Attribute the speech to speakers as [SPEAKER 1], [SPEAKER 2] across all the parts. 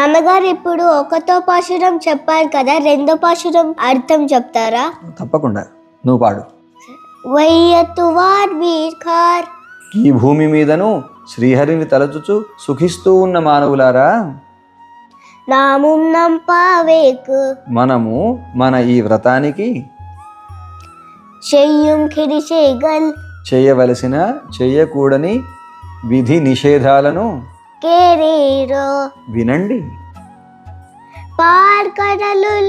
[SPEAKER 1] నాన్నగారు ఇప్పుడు ఒకటో పాశురం చెప్పారు కదా, రెండో పాశురం అర్థం చెప్తారా?
[SPEAKER 2] తప్పకుండా, నువ్వు పాడు.
[SPEAKER 1] వయ్యతువార్ వీర్ఖార్.
[SPEAKER 2] ఈ భూమి మీదను శ్రీహరిని తలచుచు సుఖిస్తూ ఉన్న మానవులారా,
[SPEAKER 1] నాముం నంపావేక్.
[SPEAKER 2] మనము మన ఈ వ్రతానికి
[SPEAKER 1] చెయ్యం కిరిచేగల్.
[SPEAKER 2] చేయవలసిన చేయకూడని విధి నిషేధాలను
[SPEAKER 1] కేరేరో.
[SPEAKER 2] వినండి.
[SPEAKER 1] పార్కడలుల్.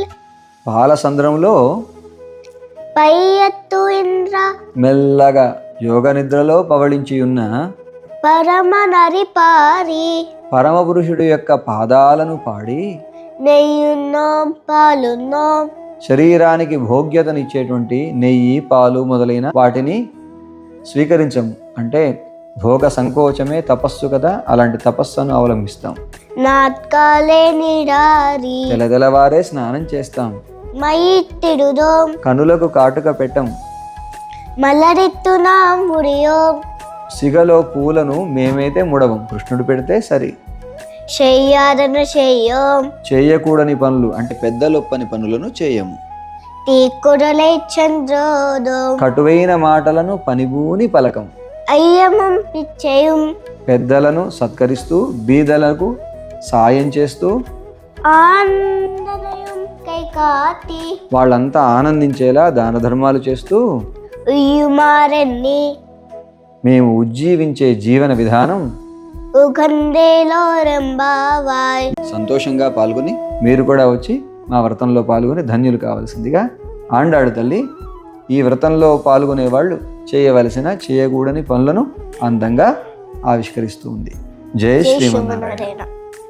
[SPEAKER 2] పాలసంద్రంలో
[SPEAKER 1] పైయత్తు ఇంద్ర.
[SPEAKER 2] మెల్లగా యోగ నిద్రలో పవళించి ఉన్న
[SPEAKER 1] పరమ నరిపారి.
[SPEAKER 2] పరమపురుషుడు యొక్క పాదాలను పాడి
[SPEAKER 1] నెయ్యున్నోం పాలున్నోం.
[SPEAKER 2] శరీరానికి భోగ్యతనిచ్చేటువంటి నెయ్యి, పాలు మొదలైన వాటిని స్వీకరించము. అంటే భోగ సంకోచమే తపస్సు కదా, అలాంటి తపస్సును అవలంబిస్తాం.
[SPEAKER 1] నాట్కాలే నిడారి.
[SPEAKER 2] తెల్లవారే స్నానం చేస్తాం.
[SPEAKER 1] మయిత్తిడుదోం.
[SPEAKER 2] కనులకు కాటుక పెట్టం.
[SPEAKER 1] మలరిత్తునాం ముడియోం.
[SPEAKER 2] సిగలో పూలను మేమైతే ముడవం, కృష్ణుడు పెడితే సరి.
[SPEAKER 1] చెయ్యాదన చెయ్యోం.
[SPEAKER 2] చేయకూడని పనులు అంటే పెద్దలొప్పని పనులను చేయము.
[SPEAKER 1] తీకుడలై చంద్రోదోం.
[SPEAKER 2] కటువైన మాటలను పనిబూని పలకం.
[SPEAKER 1] అయ్యమం పిచ్చయం.
[SPEAKER 2] పెద్దలను సత్కరిస్తూ బీదలకు సాయం చేస్తూ
[SPEAKER 1] ఆనందనయం కైకాతి.
[SPEAKER 2] వాళ్ళంతా ఆనందించేలా దాన ధర్మాలు చేస్తూ
[SPEAKER 1] ఉయ్యుమారెన్ని.
[SPEAKER 2] మేము ఉజ్జీవించే జీవన విధానం
[SPEAKER 1] ఉగందేలో రంబావాయ్.
[SPEAKER 2] సంతోషంగా పాల్గొని మీరు కూడా వచ్చి మా వ్రతంలో పాల్గొని ధన్యులు కావాల్సిందిగా ఆండాడు తల్లి ఈ వ్రతంలో పాల్గొనే వాళ్ళు చేయవలసిన చేయకూడని పనులను అందంగా ఆవిష్కరిస్తూ ఉంది. జై శ్రీమన్నారాయణ.